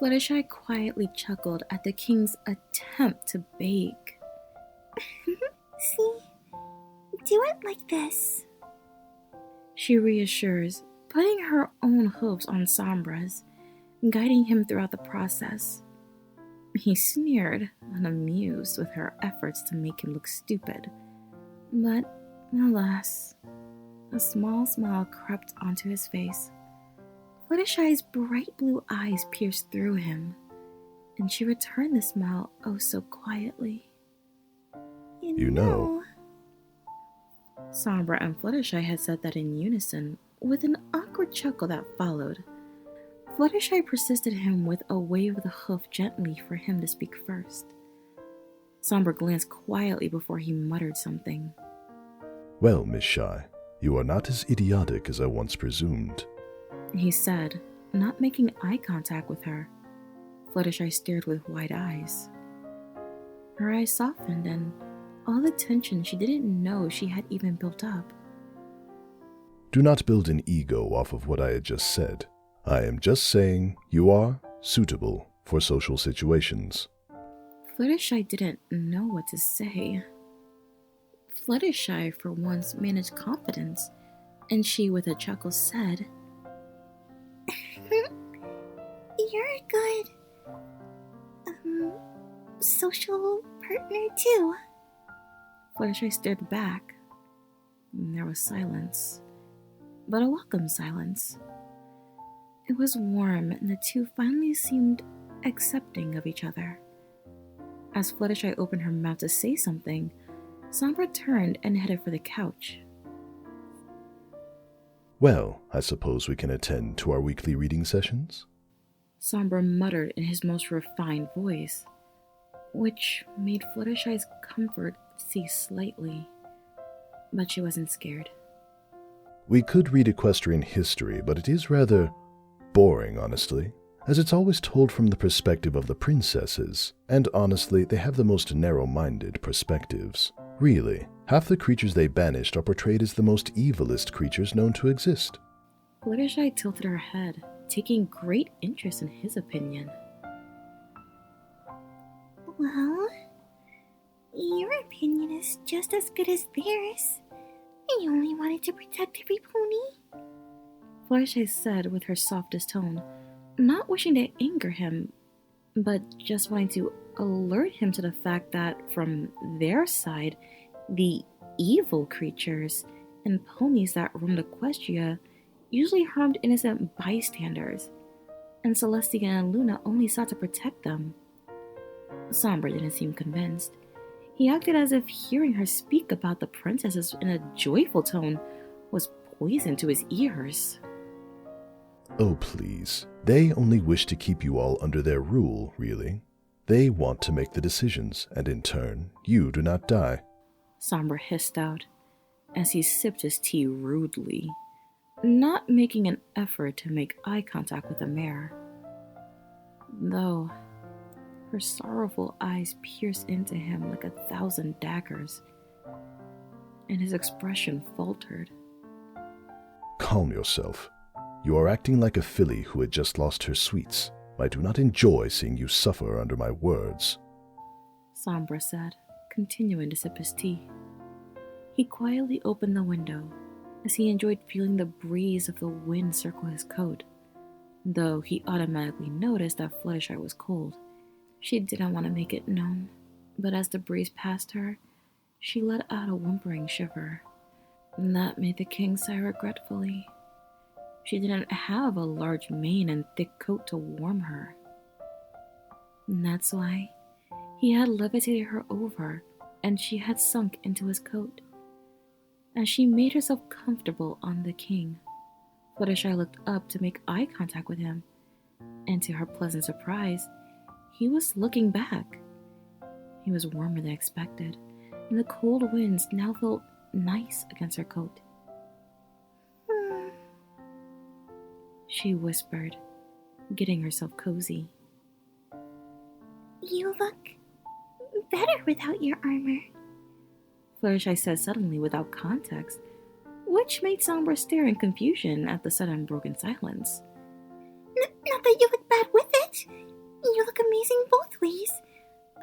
Fluttershy quietly chuckled at the king's attempt to beg. See? Do it like this. She reassures, putting her own hooves on Sombra's, guiding him throughout the process. He sneered, unamused with her efforts to make him look stupid. But, alas, a small smile crept onto his face. Fluttershy's bright blue eyes pierced through him, and she returned the smile oh so quietly. You know. Sombra and Fluttershy had said that in unison, with an awkward chuckle that followed. Fluttershy persisted him with a wave of the hoof gently for him to speak first. Sombra glanced quietly before he muttered something. Well, Miss Shy, you are not as idiotic as I once presumed, he said, not making eye contact with her. Fluttershy stared with wide eyes. Her eyes softened, and all the tension she didn't know she had even built up. Do not build an ego off of what I had just said. I am just saying you are suitable for social situations. Fluttershy didn't know what to say. Fluttershy for once managed confidence, and she with a chuckle said, You're a good social partner too. Fluttershy stared back. There was silence, but a welcome silence. It was warm, and the two finally seemed accepting of each other. As Fluttershy opened her mouth to say something, Sombra turned and headed for the couch. Well, I suppose we can attend to our weekly reading sessions? Sombra muttered in his most refined voice, which made Fluttershy's comfort cease slightly. But she wasn't scared. We could read equestrian history, but it is rather boring, honestly, as it's always told from the perspective of the princesses, and honestly, they have the most narrow-minded perspectives. Really, half the creatures they banished are portrayed as the most evilest creatures known to exist. Fluttershy tilted her head, taking great interest in his opinion. Well, your opinion is just as good as theirs. You only wanted to protect every pony. Fluttershy said with her softest tone, not wishing to anger him, but just wanting to alert him to the fact that from their side, the evil creatures and ponies that roamed Equestria usually harmed innocent bystanders, and Celestia and Luna only sought to protect them. Sombra didn't seem convinced. He acted as if hearing her speak about the princesses in a joyful tone was poison to his ears. Oh, please. They only wish to keep you all under their rule, really. They want to make the decisions, and in turn, you do not die. Sombra hissed out, as he sipped his tea rudely, not making an effort to make eye contact with the mare. Though, her sorrowful eyes pierced into him like 1,000 daggers, and his expression faltered. Calm yourself. You are acting like a filly who had just lost her sweets. I do not enjoy seeing you suffer under my words, Sombra said, continuing to sip his tea. He quietly opened the window, as he enjoyed feeling the breeze of the wind circle his coat, though he automatically noticed that Fluttershy was cold. She didn't want to make it known, but as the breeze passed her, she let out a whimpering shiver. And that made the king sigh regretfully. She didn't have a large mane and thick coat to warm her. And that's why he had levitated her over, and she had sunk into his coat. As she made herself comfortable on the king, Fluttershy looked up to make eye contact with him, and to her pleasant surprise, he was looking back. He was warmer than expected, and the cold winds now felt nice against her coat. She whispered, getting herself cozy. You look better without your armor, Fluttershy said suddenly without context, which made Sombra stare in confusion at the sudden broken silence. Not that you look bad with it. You look amazing both ways,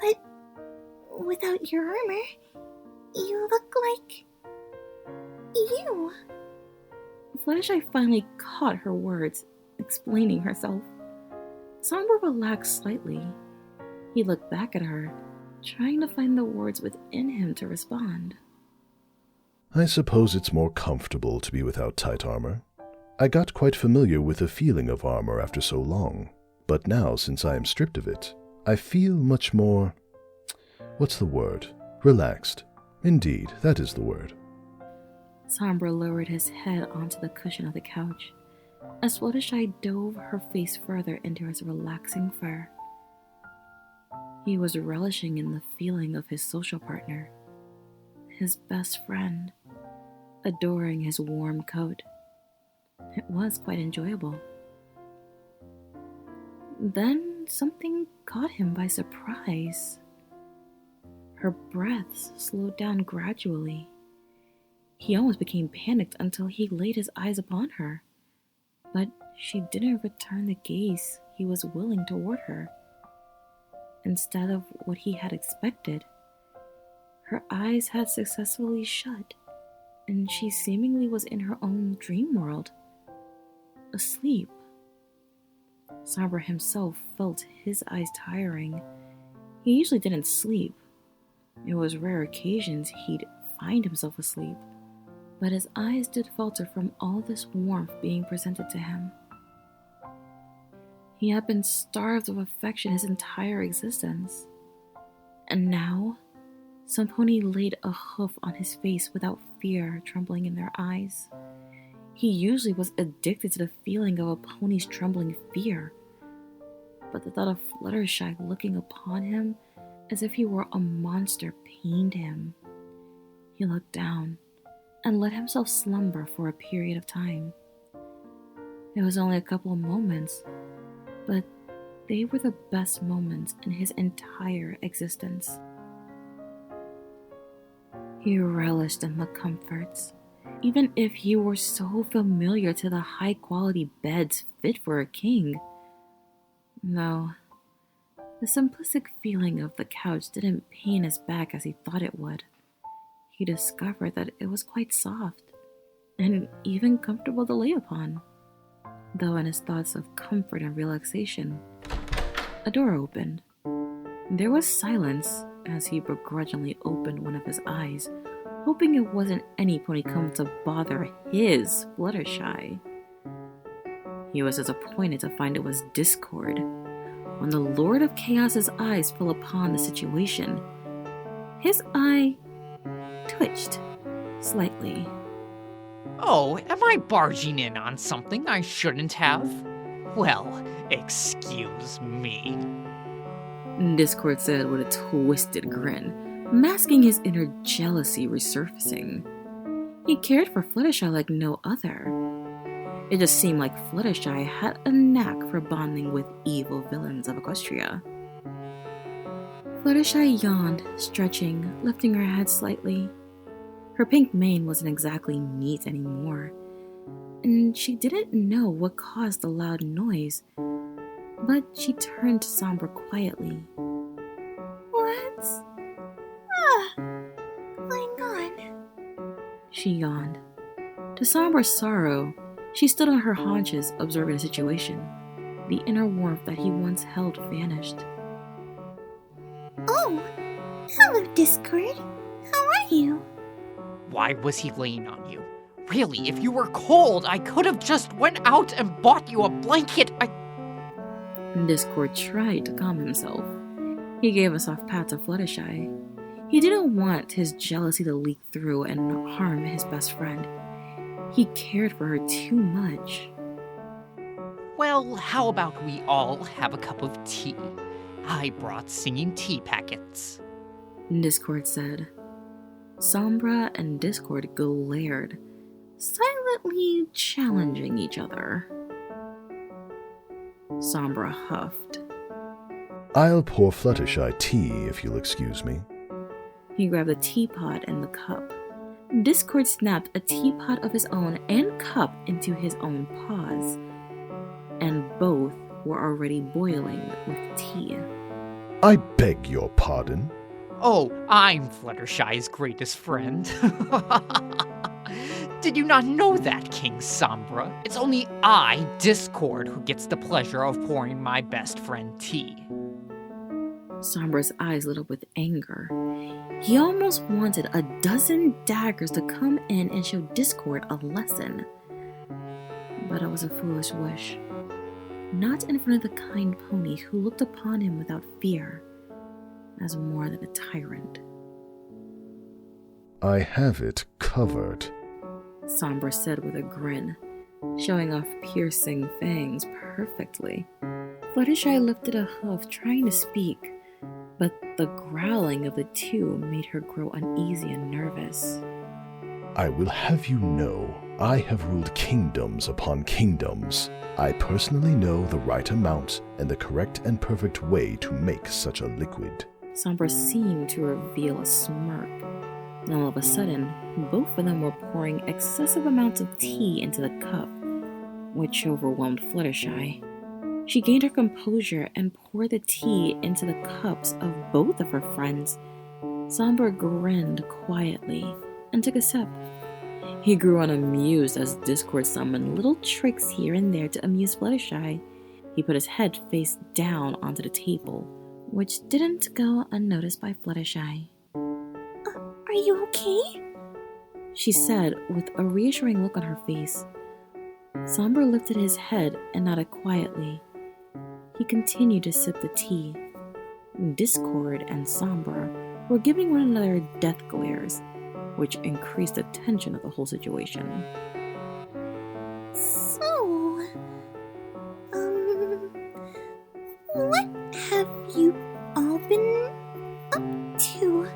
but without your armor, you look like you. Fluttershy finally caught her words, explaining herself. Sombra relaxed slightly. He looked back at her, trying to find the words within him to respond. I suppose it's more comfortable to be without tight armor. I got quite familiar with the feeling of armor after so long, but now, since I am stripped of it, I feel much more... what's the word? Relaxed. Indeed, that is the word. Sombra lowered his head onto the cushion of the couch, as Fluttershy dove her face further into his relaxing fur. He was relishing in the feeling of his social partner, his best friend, adoring his warm coat. It was quite enjoyable. Then something caught him by surprise. Her breaths slowed down gradually. He almost became panicked until he laid his eyes upon her, but she didn't return the gaze he was willing toward her. Instead of what he had expected, her eyes had successfully shut, and she seemingly was in her own dream world, asleep. Sombra himself felt his eyes tiring. He usually didn't sleep. It was rare occasions he'd find himself asleep, but his eyes did falter from all this warmth being presented to him. He had been starved of affection his entire existence, and now some pony laid a hoof on his face without fear trembling in their eyes. He usually was addicted to the feeling of a pony's trembling fear, but the thought of Fluttershy looking upon him as if he were a monster pained him. He looked down and let himself slumber for a period of time. It was only a couple of moments, but they were the best moments in his entire existence. He relished in the comforts, even if he were so familiar to the high-quality beds fit for a king. Though, the simplistic feeling of the couch didn't pain his back as he thought it would. He discovered that it was quite soft, and even comfortable to lay upon. Though in his thoughts of comfort and relaxation, a door opened. There was silence as he begrudgingly opened one of his eyes, hoping it wasn't any pony come to bother his Fluttershy. He was disappointed to find it was Discord. When the Lord of Chaos's eyes fell upon the situation, his eye twitched slightly. Oh, am I barging in on something I shouldn't have? Well, excuse me. Discord said with a twisted grin, masking his inner jealousy resurfacing. He cared for Fluttershy like no other. It just seemed like Fluttershy had a knack for bonding with evil villains of Equestria. Fluttershy yawned, stretching, lifting her head slightly. Her pink mane wasn't exactly neat anymore, and she didn't know what caused the loud noise, but she turned to Sombra quietly. What's going on? She yawned. To Sombra's sorrow, she stood on her haunches, observing the situation. The inner warmth that he once held vanished. Oh, hello, Discord. How are you? Why was he laying on you? Really, if you were cold, I could have just went out and bought you a blanket. Discord tried to calm himself. He gave a soft pat to Fluttershy. He didn't want his jealousy to leak through and harm his best friend. He cared for her too much. Well, how about we all have a cup of tea? I brought singing tea packets. Discord said. Sombra and Discord glared, silently challenging each other. Sombra huffed. I'll pour Fluttershy tea, if you'll excuse me. He grabbed a teapot and the cup. Discord snapped a teapot of his own and cup into his own paws, and both were already boiling with tea. I beg your pardon? Oh, I'm Fluttershy's greatest friend. Did you not know that, King Sombra? It's only I, Discord, who gets the pleasure of pouring my best friend tea. Sombra's eyes lit up with anger. He almost wanted a dozen daggers to come in and show Discord a lesson. But it was a foolish wish. Not in front of the kind pony who looked upon him without fear, as more than a tyrant. I have it covered, Sombra said with a grin, showing off piercing fangs perfectly. Fluttershy lifted a hoof, trying to speak, but the growling of the two made her grow uneasy and nervous. I will have you know, I have ruled kingdoms upon kingdoms. I personally know the right amount and the correct and perfect way to make such a liquid. Sombra seemed to reveal a smirk, and all of a sudden, both of them were pouring excessive amounts of tea into the cup, which overwhelmed Fluttershy. She gained her composure and poured the tea into the cups of both of her friends. Sombra grinned quietly and took a sip. He grew unamused as Discord summoned little tricks here and there to amuse Fluttershy. He put his head face down onto the table, which didn't go unnoticed by Fluttershy. Are you okay? She said with a reassuring look on her face. Sombra lifted his head and nodded quietly. He continued to sip the tea. Discord and Sombra were giving one another death glares, which increased the tension of the whole situation. So, what have you all been up to?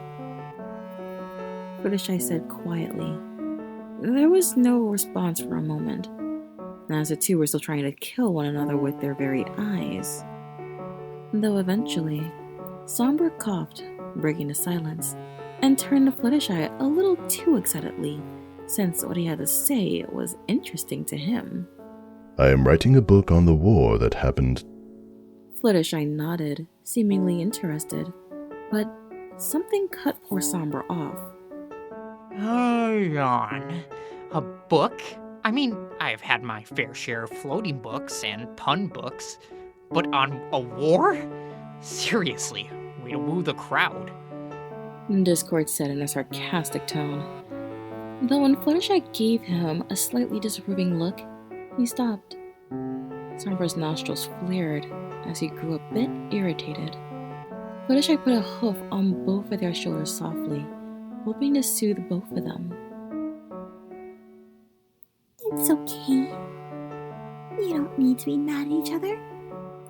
Fluttershy said quietly. There was no response for a moment, as the two were still trying to kill one another with their very eyes. Though eventually, Sombra coughed, breaking the silence, and turned to Fluttershy a little too excitedly, since what he had to say was interesting to him. I am writing a book on the war that happened. Fluttershy nodded, seemingly interested, but something cut poor Sombra off. Hang on. A book? I mean, I've had my fair share of floating books and pun books, but on a war? Seriously, way to woo the crowd. Discord said in a sarcastic tone. Though when Fluttershy gave him a slightly disapproving look, he stopped. Sombra's nostrils flared as he grew a bit irritated. Fluttershy put a hoof on both of their shoulders softly, hoping to soothe both of them. It's okay. You don't need to be mad at each other.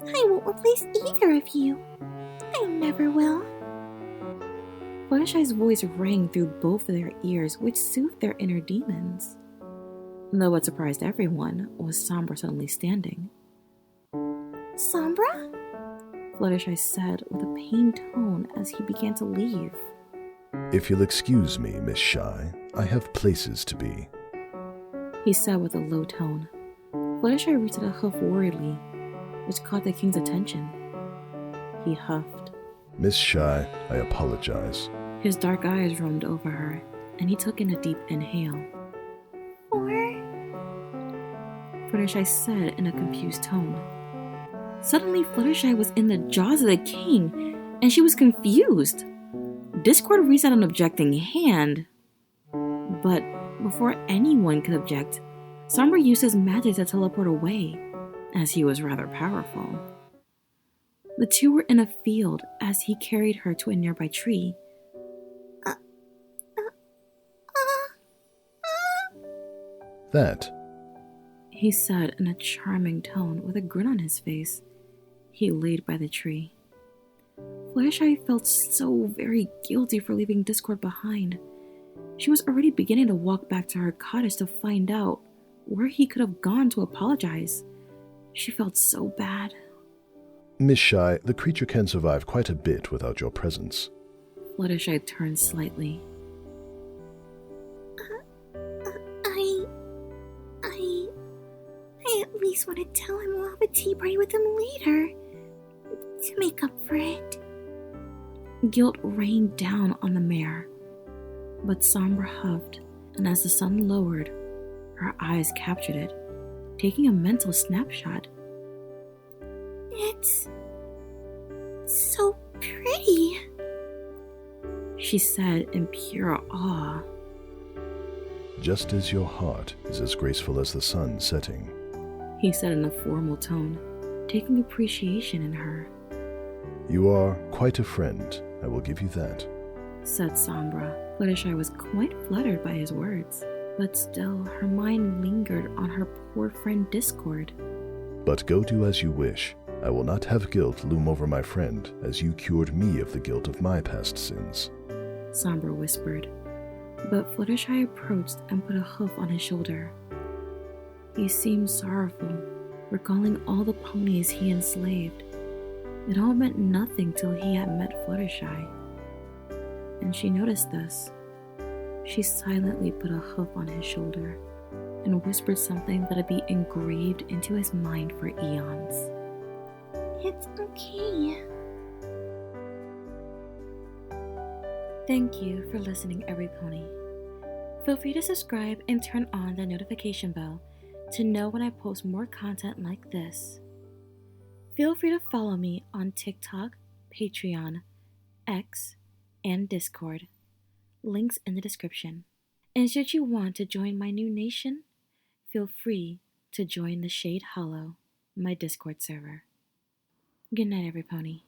I won't replace either of you. I never will. Fluttershy's voice rang through both of their ears, which soothed their inner demons. Though what surprised everyone was Sombra suddenly standing. Sombra? Fluttershy said with a pained tone as he began to leave. If you'll excuse me, Miss Shy, I have places to be. He said with a low tone. Fluttershy reached a hoof worriedly, which caught the king's attention. He huffed. Miss Shy, I apologize. His dark eyes roamed over her, and he took in a deep inhale. Fluttershy said in a confused tone. Suddenly, Fluttershy was in the jaws of the king, and she was confused. Discord reached out an objecting hand, but before anyone could object, Sombra used his magic to teleport away, as he was rather powerful. The two were in a field as he carried her to a nearby tree. That, he said in a charming tone with a grin on his face. He laid by the tree. Fluttershy felt so very guilty for leaving Discord behind. She was already beginning to walk back to her cottage to find out where he could have gone to apologize. She felt so bad. Miss Shy, the creature can survive quite a bit without your presence. Fluttershy turned slightly. I at least want to tell him we'll have a tea party with him later to make up for it. Guilt rained down on the mare, but Sombra huffed, and as the sun lowered, her eyes captured it, taking a mental snapshot. It's so pretty, she said in pure awe. Just as your heart is as graceful as the sun setting, he said in a formal tone, taking appreciation in her. You are quite a friend, I will give you that, said Sombra. Fluttershy was quite fluttered by his words, but still her mind lingered on her poor friend Discord. But go do as you wish. I will not have guilt loom over my friend, as you cured me of the guilt of my past sins, Sombra whispered. But Fluttershy approached and put a hoof on his shoulder. He seemed sorrowful, recalling all the ponies he enslaved. It all meant nothing till he had met Fluttershy. And she noticed this. She silently put a hoof on his shoulder and whispered something that'd be engraved into his mind for eons. It's okay. Thank you for listening, every pony. Feel free to subscribe and turn on the notification bell to know when I post more content like this. Feel free to follow me on TikTok, Patreon, X, and Discord. Links in the description. And should you want to join my new nation, feel free to join the Shade Hollow, my Discord server. Good night, every pony.